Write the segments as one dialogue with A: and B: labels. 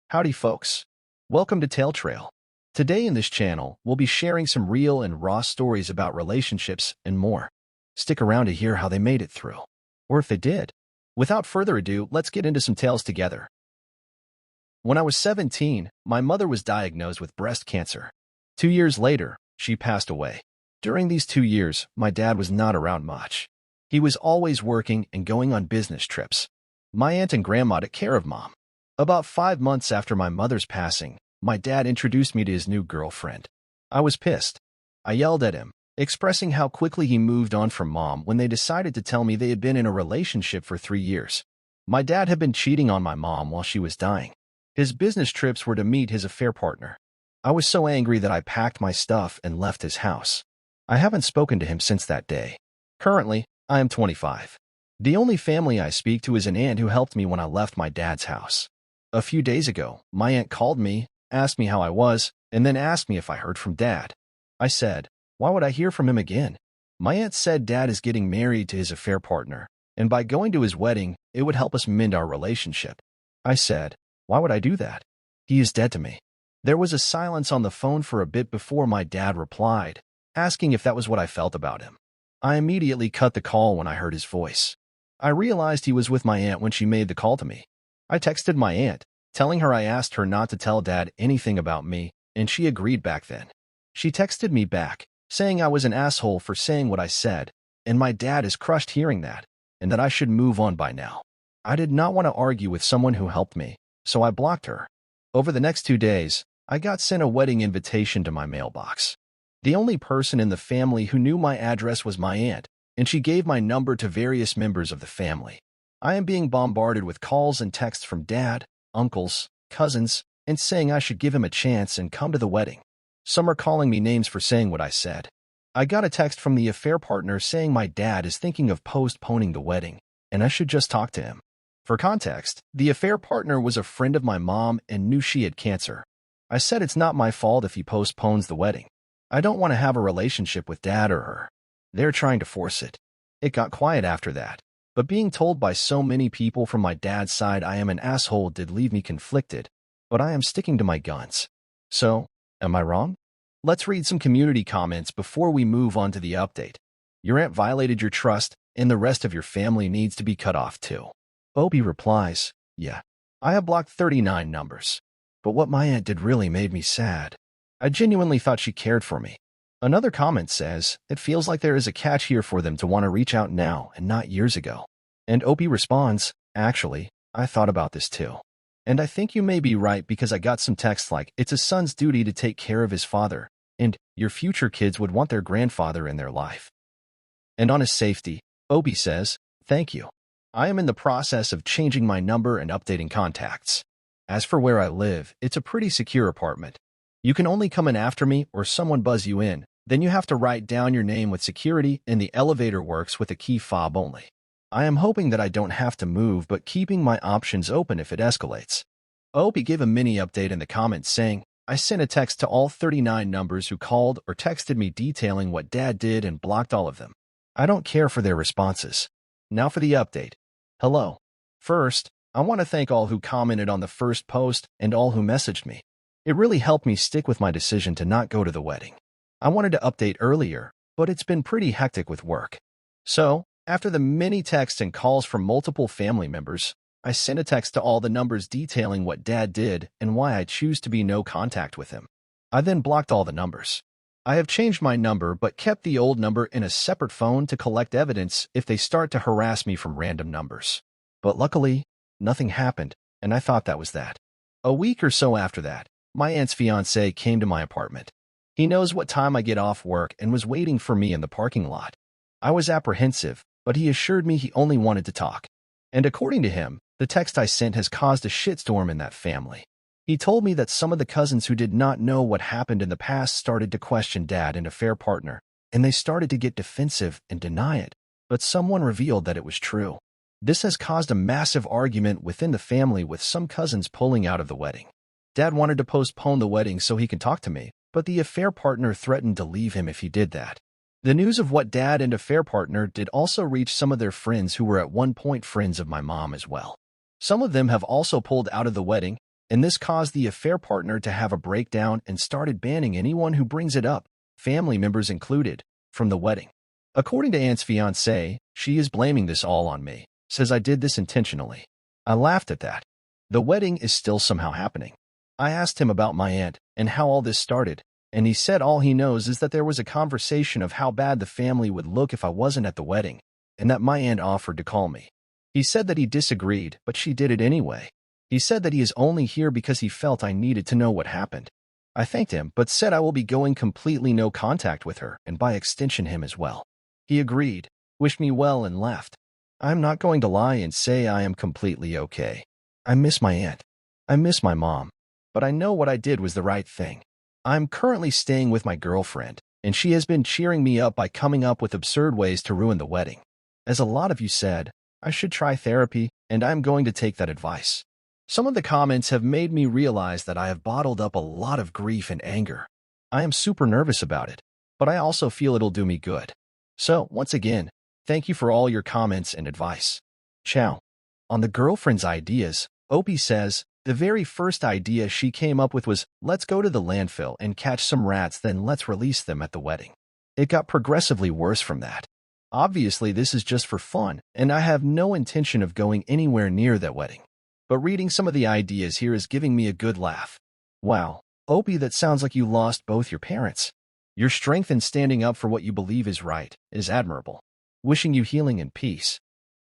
A: Howdy folks. Welcome to Tale Trail. Today in this channel, we'll be sharing some real and raw stories about relationships and more. Stick around to hear how they made it through. Or if they did. Without further ado, let's get into some tales together. When I was 17, my mother was diagnosed with breast cancer. 2 years later, she passed away. During these 2 years, my dad was not around much. He was always working and going on business trips. My aunt and grandma took care of Mom. About 5 months after my mother's passing, my dad introduced me to his new girlfriend. I was pissed. I yelled at him, expressing how quickly he moved on from Mom when they decided to tell me they had been in a relationship for 3 years. My dad had been cheating on my mom while she was dying. His business trips were to meet his affair partner. I was so angry that I packed my stuff and left his house. I haven't spoken to him since that day. Currently, I am 25. The only family I speak to is an aunt who helped me when I left my dad's house. A few days ago, my aunt called me, asked me how I was, and then asked me if I heard from Dad. I said, why would I hear from him again? My aunt said Dad is getting married to his affair partner, and by going to his wedding, it would help us mend our relationship. I said, why would I do that? He is dead to me. There was a silence on the phone for a bit before my dad replied, asking if that was what I felt about him. I immediately cut the call when I heard his voice. I realized he was with my aunt when she made the call to me. I texted my aunt, telling her I asked her not to tell Dad anything about me, and she agreed back then. She texted me back, saying I was an asshole for saying what I said, and my dad is crushed hearing that, and that I should move on by now. I did not want to argue with someone who helped me, so I blocked her. Over the next 2 days, I got sent a wedding invitation to my mailbox. The only person in the family who knew my address was my aunt, and she gave my number to various members of the family. I am being bombarded with calls and texts from Dad, uncles, cousins, and saying I should give him a chance and come to the wedding. Some are calling me names for saying what I said. I got a text from the affair partner saying my dad is thinking of postponing the wedding, and I should just talk to him. For context, the affair partner was a friend of my mom and knew she had cancer. I said it's not my fault if he postpones the wedding. I don't want to have a relationship with Dad or her. They're trying to force it. It got quiet after that. But being told by so many people from my dad's side I am an asshole did leave me conflicted, but I am sticking to my guns. So, am I wrong? Let's read some community comments before we move on to the update. Your aunt violated your trust, and the rest of your family needs to be cut off too. Opie replies, yeah, I have blocked 39 numbers. But what my aunt did really made me sad. I genuinely thought she cared for me. Another comment says, it feels like there is a catch here for them to want to reach out now and not years ago. And Opie responds, actually, I thought about this too. And I think you may be right because I got some texts like, it's a son's duty to take care of his father, and your future kids would want their grandfather in their life. And on his safety, Opie says, thank you. I am in the process of changing my number and updating contacts. As for where I live, it's a pretty secure apartment. You can only come in after me or someone buzz you in, then you have to write down your name with security and the elevator works with a key fob only. I am hoping that I don't have to move but keeping my options open if it escalates. Opie gave a mini update in the comments saying, I sent a text to all 39 numbers who called or texted me detailing what Dad did and blocked all of them. I don't care for their responses. Now for the update. Hello. First, I want to thank all who commented on the first post and all who messaged me. It really helped me stick with my decision to not go to the wedding. I wanted to update earlier, but it's been pretty hectic with work. So, after the many texts and calls from multiple family members, I sent a text to all the numbers detailing what Dad did and why I choose to be no contact with him. I then blocked all the numbers. I have changed my number but kept the old number in a separate phone to collect evidence if they start to harass me from random numbers. But luckily, nothing happened, and I thought that was that. A week or so after that, my aunt's fiancé came to my apartment. He knows what time I get off work and was waiting for me in the parking lot. I was apprehensive, but he assured me he only wanted to talk. And according to him, the text I sent has caused a shitstorm in that family. He told me that some of the cousins who did not know what happened in the past started to question Dad and affair partner, and they started to get defensive and deny it, but someone revealed that it was true. This has caused a massive argument within the family with some cousins pulling out of the wedding. Dad wanted to postpone the wedding so he could talk to me, but the affair partner threatened to leave him if he did that. The news of what Dad and affair partner did also reach some of their friends who were at one point friends of my mom as well. Some of them have also pulled out of the wedding, and this caused the affair partner to have a breakdown and started banning anyone who brings it up, family members included, from the wedding. According to Aunt's fiancé, she is blaming this all on me, says I did this intentionally. I laughed at that. The wedding is still somehow happening. I asked him about my aunt and how all this started, and he said all he knows is that there was a conversation of how bad the family would look if I wasn't at the wedding, and that my aunt offered to call me. He said that he disagreed, but she did it anyway. He said that he is only here because he felt I needed to know what happened. I thanked him, but said I will be going completely no contact with her, and by extension him as well. He agreed, wished me well, and left. I'm not going to lie and say I am completely okay. I miss my aunt. I miss my mom. But I know what I did was the right thing. I'm currently staying with my girlfriend, and she has been cheering me up by coming up with absurd ways to ruin the wedding. As a lot of you said, I should try therapy, and I'm going to take that advice. Some of the comments have made me realize that I have bottled up a lot of grief and anger. I am super nervous about it, but I also feel it'll do me good. So, once again, thank you for all your comments and advice. Ciao. On the girlfriend's ideas, Opie says, the very first idea she came up with was, let's go to the landfill and catch some rats, then let's release them at the wedding. It got progressively worse from that. Obviously, this is just for fun, and I have no intention of going anywhere near that wedding. But reading some of the ideas here is giving me a good laugh. Wow, Opie, that sounds like you lost both your parents. Your strength in standing up for what you believe is right is admirable. Wishing you healing and peace.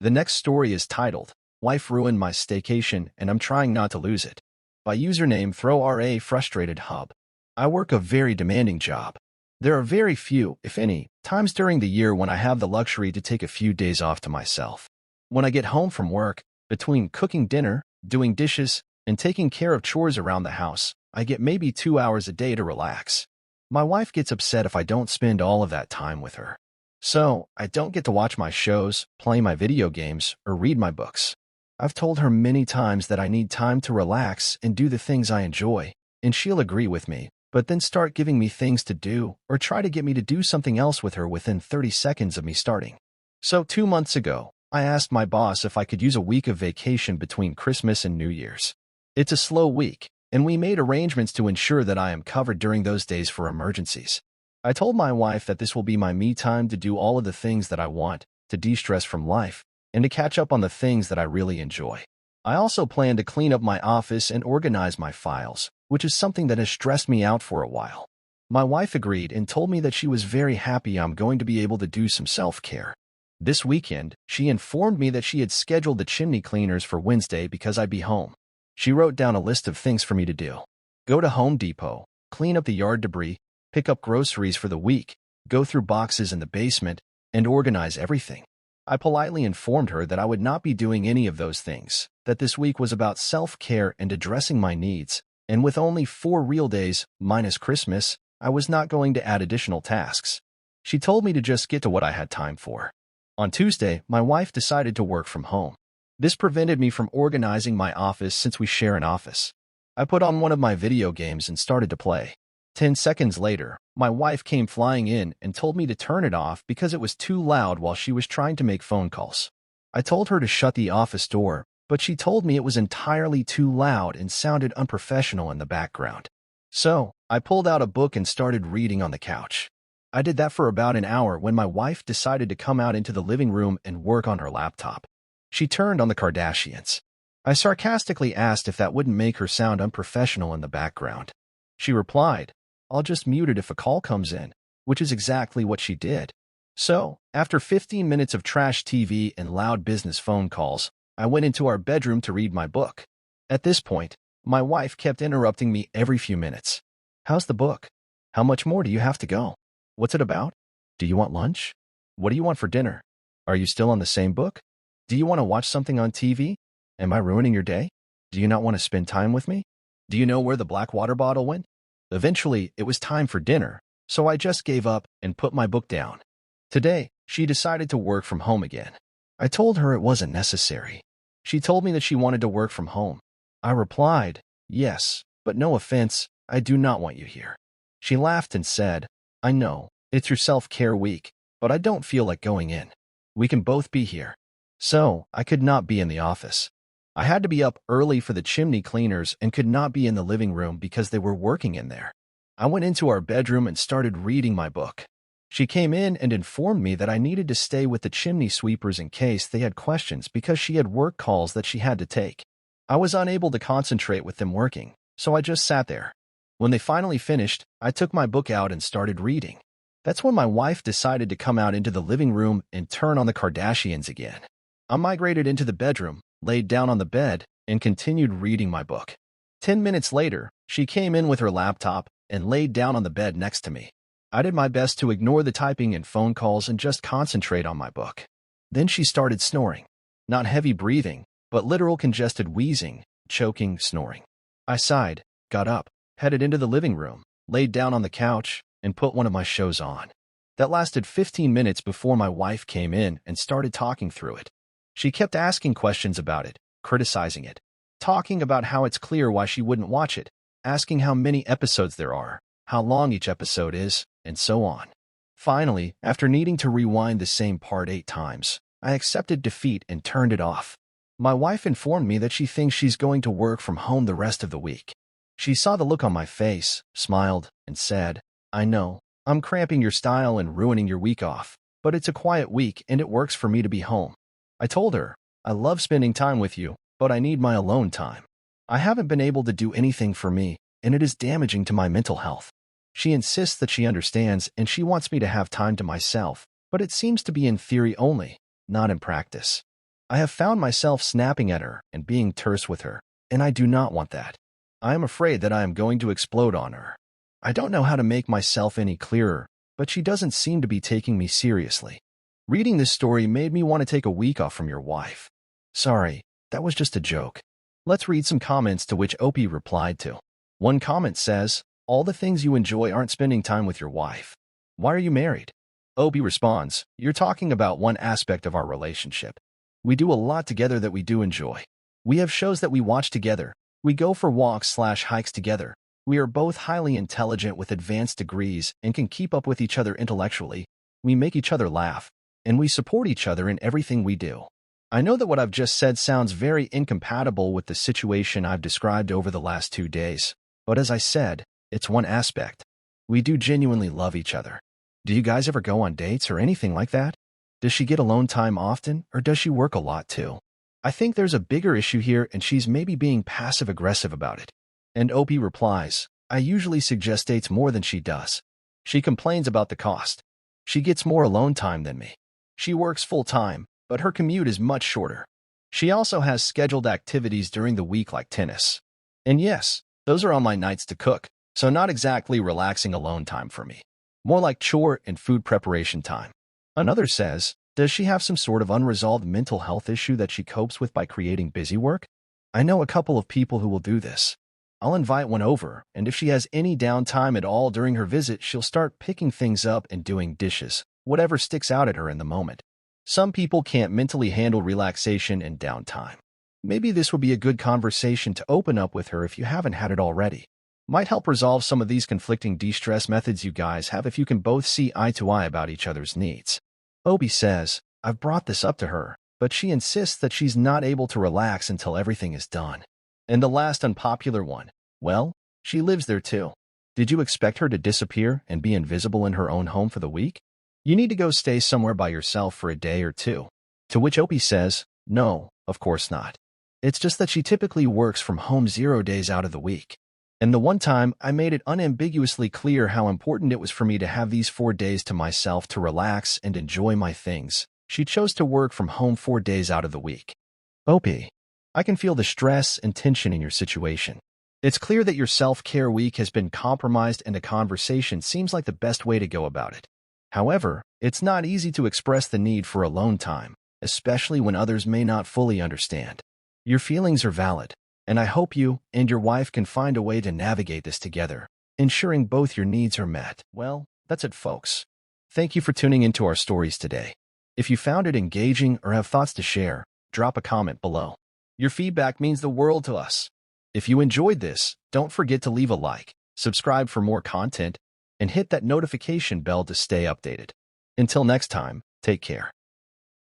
A: The next story is titled, Wife Ruined My Staycation and I'm Trying Not to Lose It, by username ThrowRA Frustrated Hub. I work a very demanding job. There are very few, if any, times during the year when I have the luxury to take a few days off to myself. When I get home from work, between cooking dinner, doing dishes, and taking care of chores around the house, I get maybe 2 hours a day to relax. My wife gets upset if I don't spend all of that time with her. So, I don't get to watch my shows, play my video games, or read my books. I've told her many times that I need time to relax and do the things I enjoy, and she'll agree with me, but then start giving me things to do or try to get me to do something else with her within 30 seconds of me starting. So 2 months ago, I asked my boss if I could use a week of vacation between Christmas and New Year's. It's a slow week, and we made arrangements to ensure that I am covered during those days for emergencies. I told my wife that this will be my me time to do all of the things that I want, to de-stress from life, and to catch up on the things that I really enjoy. I also plan to clean up my office and organize my files, which is something that has stressed me out for a while. My wife agreed and told me that she was very happy I'm going to be able to do some self-care. This weekend, she informed me that she had scheduled the chimney cleaners for Wednesday because I'd be home. She wrote down a list of things for me to do. Go to Home Depot, clean up the yard debris, pick up groceries for the week, go through boxes in the basement, and organize everything. I politely informed her that I would not be doing any of those things, that this week was about self-care and addressing my needs, and with only 4 real days, minus Christmas, I was not going to add additional tasks. She told me to just get to what I had time for. On Tuesday, my wife decided to work from home. This prevented me from organizing my office since we share an office. I put on one of my video games and started to play. 10 seconds later, my wife came flying in and told me to turn it off because it was too loud while she was trying to make phone calls. I told her to shut the office door, but she told me it was entirely too loud and sounded unprofessional in the background. So, I pulled out a book and started reading on the couch. I did that for about an hour when my wife decided to come out into the living room and work on her laptop. She turned on the Kardashians. I sarcastically asked if that wouldn't make her sound unprofessional in the background. She replied, I'll just mute it if a call comes in, which is exactly what she did. So, after 15 minutes of trash TV and loud business phone calls, I went into our bedroom to read my book. At this point, my wife kept interrupting me every few minutes. How's the book? How much more do you have to go? What's it about? Do you want lunch? What do you want for dinner? Are you still on the same book? Do you want to watch something on TV? Am I ruining your day? Do you not want to spend time with me? Do you know where the black water bottle went? Eventually, it was time for dinner, so I just gave up and put my book down. Today, she decided to work from home again. I told her it wasn't necessary. She told me that she wanted to work from home. I replied, yes, but no offense, I do not want you here. She laughed and said, I know, it's your self-care week, but I don't feel like going in. We can both be here. So, I could not be in the office. I had to be up early for the chimney cleaners and could not be in the living room because they were working in there. I went into our bedroom and started reading my book. She came in and informed me that I needed to stay with the chimney sweepers in case they had questions because she had work calls that she had to take. I was unable to concentrate with them working, so I just sat there. When they finally finished, I took my book out and started reading. That's when my wife decided to come out into the living room and turn on the Kardashians again. I migrated into the bedroom, laid down on the bed, and continued reading my book. 10 minutes later, she came in with her laptop and laid down on the bed next to me. I did my best to ignore the typing and phone calls and just concentrate on my book. Then she started snoring. Not heavy breathing, but literal congested wheezing, choking, snoring. I sighed, got up, headed into the living room, laid down on the couch, and put one of my shows on. That lasted 15 minutes before my wife came in and started talking through it. She kept asking questions about it, criticizing it, talking about how it's clear why she wouldn't watch it, asking how many episodes there are, how long each episode is, and so on. Finally, after needing to rewind the same part 8 times, I accepted defeat and turned it off. My wife informed me that she thinks she's going to work from home the rest of the week. She saw the look on my face, smiled, and said, "I know, I'm cramping your style and ruining your week off, but it's a quiet week and it works for me to be home." I told her, "I love spending time with you, but I need my alone time. I haven't been able to do anything for me, and it is damaging to my mental health." She insists that she understands and she wants me to have time to myself, but it seems to be in theory only, not in practice. I have found myself snapping at her and being terse with her, and I do not want that. I am afraid that I am going to explode on her. I don't know how to make myself any clearer, but she doesn't seem to be taking me seriously. Reading this story made me want to take a week off from your wife. Sorry, that was just a joke. Let's read some comments to which Opie replied to. One comment says, "All the things you enjoy aren't spending time with your wife. Why are you married?" Opie responds, "You're talking about one aspect of our relationship. We do a lot together that we do enjoy. We have shows that we watch together. We go for walks/hikes together. We are both highly intelligent with advanced degrees and can keep up with each other intellectually. We make each other laugh, and we support each other in everything we do." I know that what I've just said sounds very incompatible with the situation I've described over the last 2 days, but as I said, it's one aspect. We do genuinely love each other. Do you guys ever go on dates or anything like that? Does she get alone time often, or does she work a lot too? I think there's a bigger issue here and she's maybe being passive-aggressive about it. And Opie replies, "I usually suggest dates more than she does. She complains about the cost. She gets more alone time than me. She works full-time, but her commute is much shorter. She also has scheduled activities during the week like tennis. And yes, those are on my nights to cook, so not exactly relaxing alone time for me. More like chore and food preparation time." Another says, "Does she have some sort of unresolved mental health issue that she copes with by creating busy work? I know a couple of people who will do this. I'll invite one over, and if she has any downtime at all during her visit, she'll start picking things up and doing dishes, whatever sticks out at her in the moment. Some people can't mentally handle relaxation and downtime. Maybe this would be a good conversation to open up with her if you haven't had it already. Might help resolve some of these conflicting de-stress methods you guys have if you can both see eye to eye about each other's needs." Opie says, "I've brought this up to her, but she insists that she's not able to relax until everything is done." And the last unpopular one, well, she lives there too. Did you expect her to disappear and be invisible in her own home for the week? You need to go stay somewhere by yourself for a day or two. To which Opie says, "No, of course not. It's just that she typically works from home 0 days out of the week. And the one time I made it unambiguously clear how important it was for me to have these 4 days to myself to relax and enjoy my things, she chose to work from home 4 days out of the week." Opie, I can feel the stress and tension in your situation. It's clear that your self-care week has been compromised and a conversation seems like the best way to go about it. However, it's not easy to express the need for alone time, especially when others may not fully understand. Your feelings are valid, and I hope you and your wife can find a way to navigate this together, ensuring both your needs are met. Well, that's it, folks. Thank you for tuning into our stories today. If you found it engaging or have thoughts to share, drop a comment below. Your feedback means the world to us. If you enjoyed this, don't forget to leave a like, subscribe for more content, and hit that notification bell to stay updated. Until next time, take care.